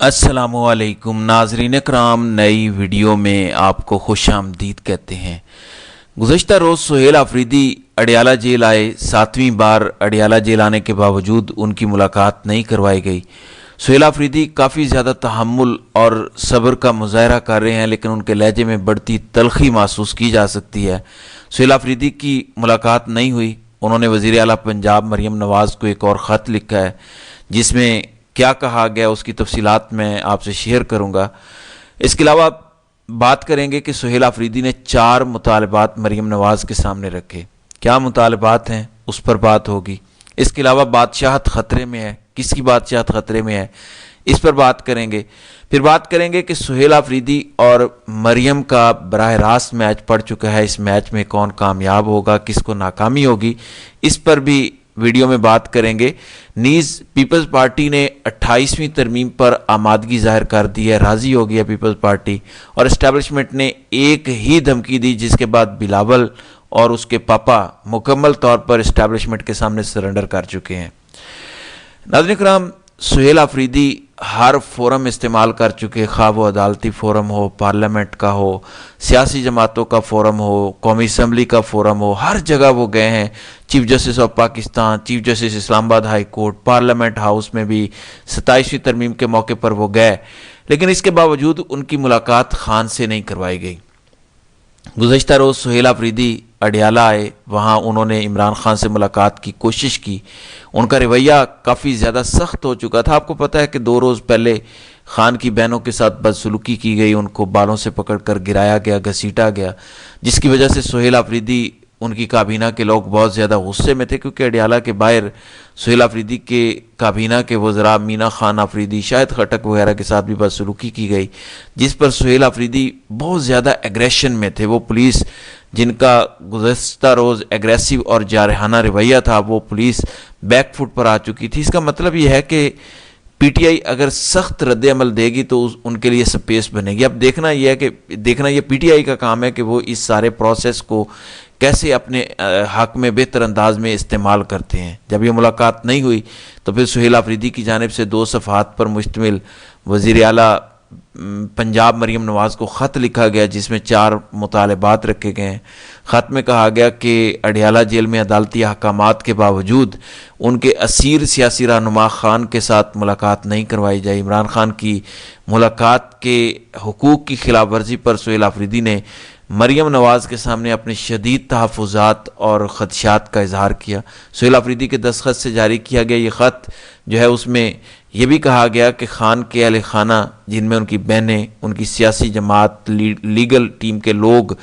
السلام علیکم ناظرین کرام، نئی ویڈیو میں آپ کو خوش آمدید کہتے ہیں۔ گزشتہ روز سہیل آفریدی اڈیالہ جیل آئے۔ 7ویں بار اڈیالہ جیل آنے کے باوجود ان کی ملاقات نہیں کروائی گئی۔ سہیل آفریدی کافی زیادہ تحمل اور صبر کا مظاہرہ کر رہے ہیں، لیکن ان کے لہجے میں بڑھتی تلخی محسوس کی جا سکتی ہے۔ سہیل آفریدی کی ملاقات نہیں ہوئی۔ انہوں نے وزیر اعلیٰ پنجاب مریم نواز کو ایک اور خط لکھا ہے، جس میں کیا کہا گیا اس کی تفصیلات میں آپ سے شیئر کروں گا۔ اس کے علاوہ بات کریں گے کہ سہیل آفریدی نے 4 مطالبات مریم نواز کے سامنے رکھے۔ کیا مطالبات ہیں اس پر بات ہوگی۔ اس کے علاوہ بادشاہت خطرے میں ہے، کس کی بادشاہت خطرے میں ہے، اس پر بات کریں گے۔ پھر بات کریں گے کہ سہیل آفریدی اور مریم کا براہ راست میچ پڑ چکا ہے۔ اس میچ میں کون کامیاب ہوگا، کس کو ناکامی ہوگی، اس پر بھی ویڈیو میں بات کریں گے۔ نیز پیپلز پارٹی نے 28ویں ترمیم پر آمادگی ظاہر کر دی ہے، راضی ہو گیا پیپلز پارٹی، اور اسٹیبلشمنٹ نے ایک ہی دھمکی دی، جس کے بعد بلاول اور اس کے پاپا مکمل طور پر اسٹیبلشمنٹ کے سامنے سرنڈر کر چکے ہیں۔ ناظرین کرام، سہیل آفریدی ہر فورم استعمال کر چکے، خواہ وہ عدالتی فورم ہو، پارلیمنٹ کا ہو، سیاسی جماعتوں کا فورم ہو، قومی اسمبلی کا فورم ہو، ہر جگہ وہ گئے ہیں۔ Chief justice of Pakistan, chief justice Islamabad high court, parliament house میں بھی 27ویں ترمیم کے موقع پر وہ گئے، لیکن اس کے باوجود ان کی ملاقات خان سے نہیں کروائی گئی۔ گزشتہ روز سہیل آفریدی اڈیالہ آئے، وہاں انہوں نے عمران خان سے ملاقات کی کوشش کی۔ ان کا رویہ کافی زیادہ سخت ہو چکا تھا۔ آپ کو پتہ ہے کہ 2 روز پہلے خان کی بہنوں کے ساتھ بدسلوکی کی گئی، ان کو بالوں سے پکڑ کر گرایا گیا، گھسیٹا گیا، جس کی وجہ سے سہیل آفریدی، ان کی کابینہ کے لوگ بہت زیادہ غصے میں تھے، کیونکہ اڈیالہ کے باہر سہیل آفریدی کے کابینہ کے وزراء مینا خان آفریدی، شاہد خٹک وغیرہ کے ساتھ بھی بدسلوکی کی گئی، جس پر سہیل آفریدی بہت زیادہ ایگریشن میں تھے۔ وہ پولیس جن کا گزشتہ روز ایگریسو اور جارحانہ رویہ تھا، وہ پولیس بیک فٹ پر آ چکی تھی۔ اس کا مطلب یہ ہے کہ پی ٹی آئی اگر سخت رد عمل دے گی تو ان کے لیے سپیس بنے گی۔ اب دیکھنا یہ پی ٹی آئی کا کام ہے کہ وہ اس سارے پروسیس کو کیسے اپنے حق میں بہتر انداز میں استعمال کرتے ہیں۔ جب یہ ملاقات نہیں ہوئی تو پھر سہیل آفریدی کی جانب سے 2 صفحات پر مشتمل وزیر اعلیٰ پنجاب مریم نواز کو خط لکھا گیا، جس میں 4 مطالبات رکھے گئے ہیں۔ خط میں کہا گیا کہ اڈیالہ جیل میں عدالتی احکامات کے باوجود ان کے اسیر سیاسی رہنما خان کے ساتھ ملاقات نہیں کروائی جائے۔ عمران خان کی ملاقات کے حقوق کی خلاف ورزی پر سہیل آفریدی نے مریم نواز کے سامنے اپنے شدید تحفظات اور خدشات کا اظہار کیا۔ سہیل آفریدی کے دستخط سے جاری کیا گیا یہ خط جو ہے، اس میں یہ بھی کہا گیا کہ خان کے اہل خانہ، جن میں ان کی بہنیں، ان کی سیاسی جماعت، لیگل ٹیم کے لوگ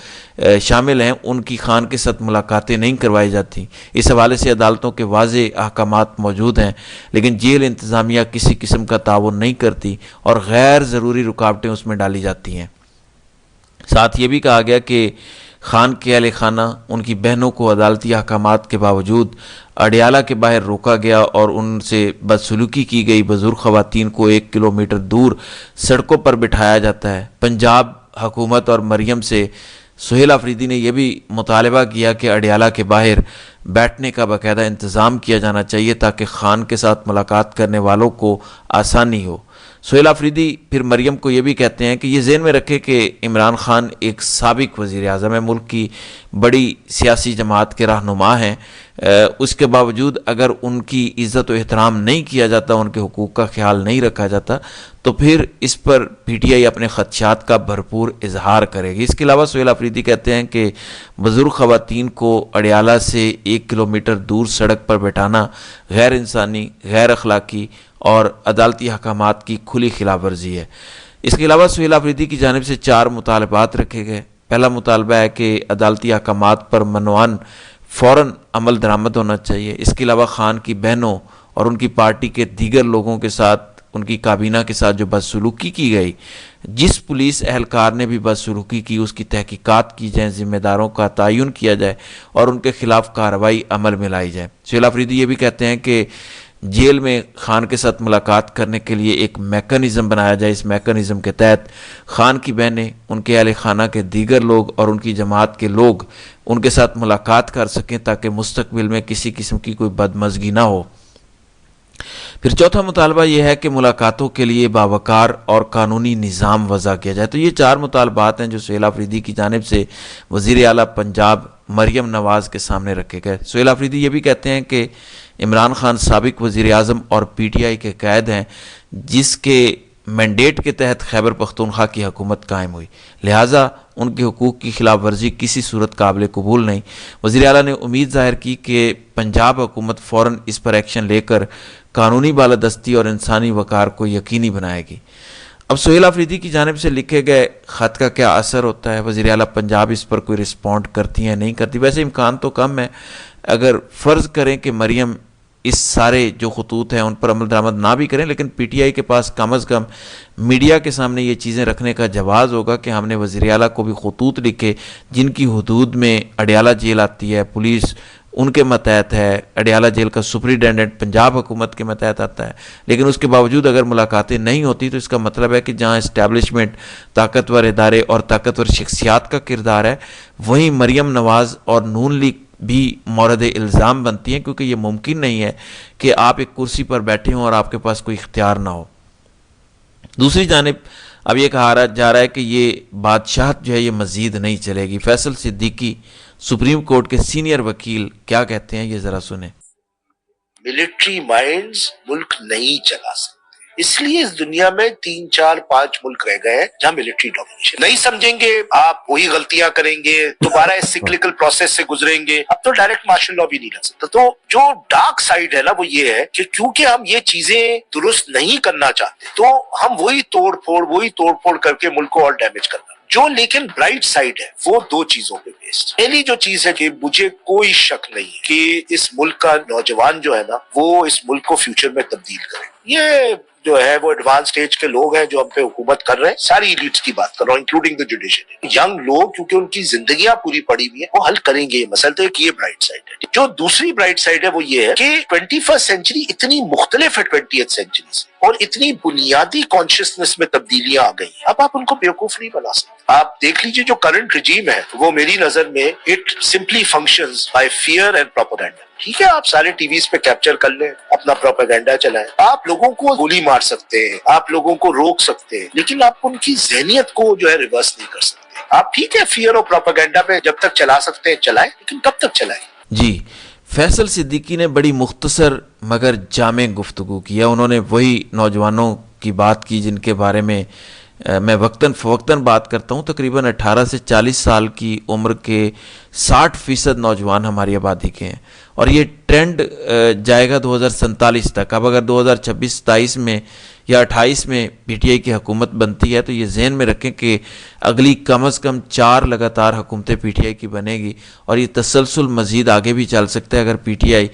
شامل ہیں، ان کی خان کے ساتھ ملاقاتیں نہیں کروائی جاتی۔ اس حوالے سے عدالتوں کے واضح احکامات موجود ہیں، لیکن جیل انتظامیہ کسی قسم کا تعاون نہیں کرتی اور غیر ضروری رکاوٹیں اس میں ڈالی جاتی ہیں۔ ساتھ یہ بھی کہا گیا کہ خان کے اہل خانہ، ان کی بہنوں کو عدالتی احکامات کے باوجود اڈیالہ کے باہر روکا گیا اور ان سے بدسلوکی کی گئی۔ بزرگ خواتین کو 1 کلومیٹر دور سڑکوں پر بٹھایا جاتا ہے۔ پنجاب حکومت اور مریم سے سہیل آفریدی نے یہ بھی مطالبہ کیا کہ اڈیالہ کے باہر بیٹھنے کا باقاعدہ انتظام کیا جانا چاہیے، تاکہ خان کے ساتھ ملاقات کرنے والوں کو آسانی ہو۔ سہیل آفریدی پھر مریم کو یہ بھی کہتے ہیں کہ یہ ذہن میں رکھے کہ عمران خان ایک سابق وزیر اعظم ہے، ملک کی بڑی سیاسی جماعت کے رہنما ہیں۔ اس کے باوجود اگر ان کی عزت و احترام نہیں کیا جاتا، ان کے حقوق کا خیال نہیں رکھا جاتا، تو پھر اس پر پی ٹی آئی اپنے خدشات کا بھرپور اظہار کرے گی۔ اس کے علاوہ سہیل آفریدی کہتے ہیں کہ بزرگ خواتین کو اڈیالہ سے 1 کلومیٹر دور سڑک پر بٹھانا غیر انسانی، غیر اخلاقی اور عدالتی احکامات کی کھلی خلاف ورزی ہے۔ اس کے علاوہ سہیل آفریدی کی جانب سے 4 مطالبات رکھے گئے۔ پہلا مطالبہ ہے کہ عدالتی احکامات پر منوعاً فوراً عمل درآمد ہونا چاہیے۔ اس کے علاوہ خان کی بہنوں اور ان کی پارٹی کے دیگر لوگوں کے ساتھ، ان کی کابینہ کے ساتھ جو بدسلوکی کی گئی، جس پولیس اہلکار نے بھی بدسلوکی کی، اس کی تحقیقات کی جائیں، ذمہ داروں کا تعین کیا جائے اور ان کے خلاف کارروائی عمل میں لائی جائے۔ سہیل آفریدی یہ بھی کہتے ہیں کہ جیل میں خان کے ساتھ ملاقات کرنے کے لیے ایک میکانزم بنایا جائے۔ اس میکانزم کے تحت خان کی بہنیں، ان کے اہل خانہ کے دیگر لوگ اور ان کی جماعت کے لوگ ان کے ساتھ ملاقات کر سکیں، تاکہ مستقبل میں کسی قسم کی کوئی بدمزگی نہ ہو۔ پھر چوتھا مطالبہ یہ ہے کہ ملاقاتوں کے لیے باوقار اور قانونی نظام وضع کیا جائے۔ تو یہ 4 مطالبات ہیں جو سہیل آفریدی کی جانب سے وزیر اعلیٰ پنجاب مریم نواز کے سامنے رکھے گئے۔ سہیل آفریدی یہ بھی کہتے ہیں کہ عمران خان سابق وزیر اعظم اور پی ٹی آئی کے قائد ہیں جس کے مینڈیٹ کے تحت خیبر پختونخوا کی حکومت قائم ہوئی، لہٰذا ان کے حقوق کی خلاف ورزی کسی صورت قابل قبول نہیں۔ وزیر اعلیٰ نے امید ظاہر کی کہ پنجاب حکومت فوراً اس پر ایکشن لے کر قانونی بالادستی اور انسانی وقار کو یقینی بنائے گی۔ اب سہیل آفریدی کی جانب سے لکھے گئے خط کا کیا اثر ہوتا ہے، وزیر اعلیٰ پنجاب اس پر کوئی رسپونڈ کرتی ہیں نہیں کرتی؟ ویسے امکان تو کم ہے، اگر فرض کریں کہ مریم اس سارے جو خطوط ہیں ان پر عمل درآمد نہ بھی کریں، لیکن پی ٹی آئی کے پاس کم از کم میڈیا کے سامنے یہ چیزیں رکھنے کا جواز ہوگا کہ ہم نے وزیر اعلیٰ کو بھی خطوط لکھے جن کی حدود میں اڈیالہ جیل آتی ہے، پولیس ان کے ماتحت ہے، اڈیالہ جیل کا سپرنٹینڈنٹ پنجاب حکومت کے ماتحت آتا ہے، لیکن اس کے باوجود اگر ملاقاتیں نہیں ہوتی تو اس کا مطلب ہے کہ جہاں اسٹیبلشمنٹ طاقتور ادارے اور طاقتور شخصیات کا کردار ہے، وہیں مریم نواز اور نون لیگ بھی مورد الزام بنتی ہیں، کیونکہ یہ ممکن نہیں ہے کہ آپ ایک کرسی پر بیٹھے ہوں اور آپ کے پاس کوئی اختیار نہ ہو۔ دوسری جانب اب یہ کہا جا رہا ہے کہ یہ بادشاہت جو ہے یہ مزید نہیں چلے گی۔ فیصل صدیقی سپریم کورٹ کے سینئر وکیل کیا کہتے ہیں، یہ ذرا سنیں۔ ملٹری مائنڈز ملک نہیں چلا سکتے، اس لیے اس دنیا میں 3 4 5 ملک رہ گئے ہیں جہاں ملٹری ڈومینیشن نہیں سمجھیں گے، آپ وہی غلطیاں کریں گے، دوبارہ اس سیکلیکل پروسیس سے گزریں گے، اب تو ڈائریکٹ مارشل لا بھی نہیں لگ سکتا۔ تو جو ڈارک سائیڈ ہے نا وہ یہ ہے کہ کیونکہ ہم یہ چیزیں درست نہیں کرنا چاہتے تو ہم وہی توڑ پھوڑ کر کے ملک کو اور ڈیمیج کرنا۔ جو لیکن برائٹ سائڈ ہے وہ 2 چیزوں پہ بیسڈ۔ پہلی جو چیز ہے کہ مجھے کوئی شک نہیں کہ اس ملک کا نوجوان جو ہے نا وہ اس ملک کو فیوچر میں تبدیل کرے۔ یہ جو ہے وہ ایڈوانس سٹیج کے لوگ ہیں جو ہم پہ حکومت کر رہے ہیں، ساری ایلیٹس کی بات کر رہا ہوں انکلوڈنگ دی جوڈیشری۔ ینگ لوگ کیونکہ ان کی زندگیاں پوری پڑی ہوئی ہیں وہ حل کریں گے یہ مسئلہ، تو یہ برائٹ سائڈ ہے۔ جو دوسری برائٹ سائڈ ہے وہ یہ ہے کہ 21st سینچری اتنی مختلف ہے 20th سینچری سے، اور اتنی بنیادی کانشیسنس میں تبدیلیاں آ گئی، اب آپ ان کو بیوقوف نہیں بنا سکتے۔ آپ دیکھ لیجئے جو کرنٹ رجیم ہے وہ میری نظر میں it simply functions by fear and propaganda. ٹھیک ہے آپ سارے ٹی ویز پہ کیپچر کر لیں، اپنا پروپیگنڈا چلائیں، آپ لوگوں کو گولی مار سکتے ہیں، آپ لوگوں کو روک سکتے ہیں، لیکن آپ ان کی ذہنیت کو جو ہے ریورس نہیں کر سکتے۔ آپ ٹھیک ہے فیئر اور پروپیگنڈا پہ جب تک چلا سکتے ہیں چلائیں، لیکن کب تک چلائیں؟ جی، فیصل صدیقی نے بڑی مختصر مگر جامع گفتگو کی ہے۔ انہوں نے وہی نوجوانوں کی بات کی جن کے بارے میں میں وقتاً فوقتاً بات کرتا ہوں۔ تقریباً 18 سے 40 سال کی عمر کے 60% نوجوان ہماری آبادی کے ہیں، اور یہ ٹرینڈ جائے گا 2047 تک۔ اب اگر 2026-27 میں یا 28 میں پی ٹی آئی کی حکومت بنتی ہے تو یہ ذہن میں رکھیں کہ اگلی کم از کم 4 لگاتار حکومتیں پی ٹی آئی کی بنے گی، اور یہ تسلسل مزید آگے بھی چل سکتا ہے اگر پی ٹی آئی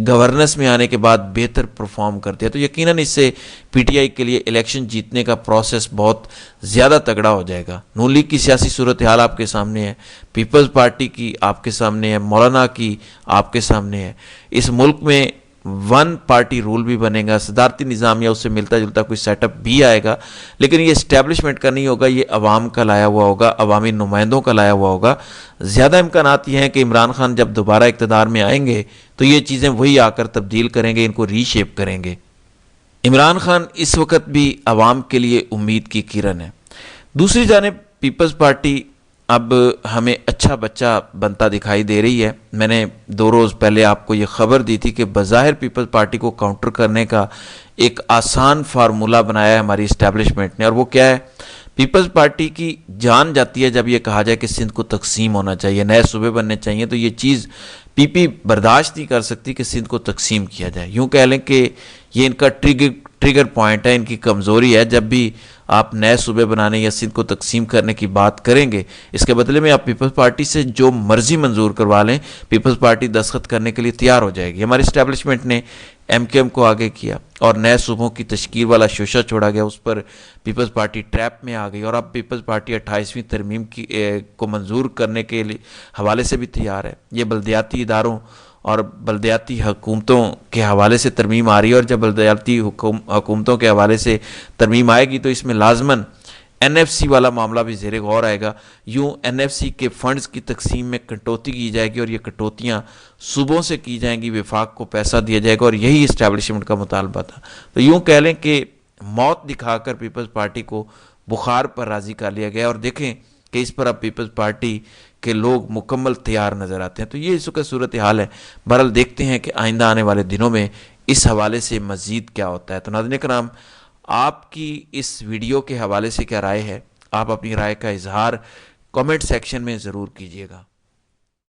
گورننس میں آنے کے بعد بہتر پرفارم کرتی ہے۔ تو یقیناً اس سے پی ٹی آئی کے لیے الیکشن جیتنے کا پروسیس بہت زیادہ تگڑا ہو جائے گا۔ نون لیگ کی سیاسی صورتحال آپ کے سامنے ہے، پیپلز پارٹی کی آپ کے سامنے ہے، مولانا کی آپ کے سامنے ہے۔ اس ملک میں 1 پارٹی رول بھی بنے گا، صدارتی نظام یا اس سے ملتا جلتا کوئی سیٹ اپ بھی آئے گا، لیکن یہ اسٹیبلشمنٹ کا نہیں ہوگا، یہ عوام کا لایا ہوا ہوگا، عوامی نمائندوں کا لایا ہوا ہوگا۔ زیادہ امکانات یہ ہیں کہ عمران خان جب دوبارہ اقتدار میں آئیں گے تو یہ چیزیں وہی آ کر تبدیل کریں گے، ان کو ری شیپ کریں گے۔ عمران خان اس وقت بھی عوام کے لیے امید کی کرن ہے۔ دوسری جانب پیپلز پارٹی اب ہمیں اچھا بچہ بنتا دکھائی دے رہی ہے۔ میں نے 2 روز پہلے آپ کو یہ خبر دی تھی کہ بظاہر پیپلز پارٹی کو کاؤنٹر کرنے کا ایک آسان فارمولہ بنایا ہے ہماری اسٹیبلشمنٹ نے، اور وہ کیا ہے؟ پیپلز پارٹی کی جان جاتی ہے جب یہ کہا جائے کہ سندھ کو تقسیم ہونا چاہیے، نئے صوبے بننے چاہیے، تو یہ چیز پی پی برداشت نہیں کر سکتی کہ سندھ کو تقسیم کیا جائے۔ یوں کہہ لیں کہ یہ ان کا ٹریگر پوائنٹ ہے، ان کی کمزوری ہے۔ جب بھی آپ نئے صوبے بنانے یا سندھ کو تقسیم کرنے کی بات کریں گے، اس کے بدلے میں آپ پیپلز پارٹی سے جو مرضی منظور کروا لیں، پیپلز پارٹی دستخط کرنے کے لیے تیار ہو جائے گی۔ ہماری اسٹیبلشمنٹ نے ایم کیو ایم کو آگے کیا اور نئے صوبوں کی تشکیل والا شوشہ چھوڑا گیا، اس پر پیپلز پارٹی ٹریپ میں آ گئی، اور اب پیپلز پارٹی 28ویں ترمیم کو منظور کرنے کے حوالے سے بھی تیار ہے۔ یہ بلدیاتی اداروں اور بلدیاتی حکومتوں کے حوالے سے ترمیم آ رہی ہے، اور جب بلدیاتی حکومتوں کے حوالے سے ترمیم آئے گی تو اس میں لازماً NFC والا معاملہ بھی زیر غور آئے گا. یوں NFC کے فنڈز کی تقسیم میں کٹوتی کی جائے گی اور یہ کٹوتیاں صوبوں سے کی جائیں گی, وفاق کو پیسہ دیا جائے گا, اور یہی اسٹیبلشمنٹ کا مطالبہ تھا. تو یوں کہہ لیں کہ موت دکھا کر پیپلز پارٹی کو بخار پر راضی کر لیا گیا, اور دیکھیں کہ اس پر اب پیپلز پارٹی کے لوگ مکمل تیار نظر آتے ہیں. تو یہ اس وقت صورتحال ہے. بہرحال دیکھتے ہیں کہ آئندہ آنے والے دنوں میں اس حوالے سے مزید کیا ہوتا ہے. تو ناظرین کرام, آپ کی اس ویڈیو کے حوالے سے کیا رائے ہے؟ آپ اپنی رائے کا اظہار کامنٹ سیکشن میں ضرور کیجیے گا.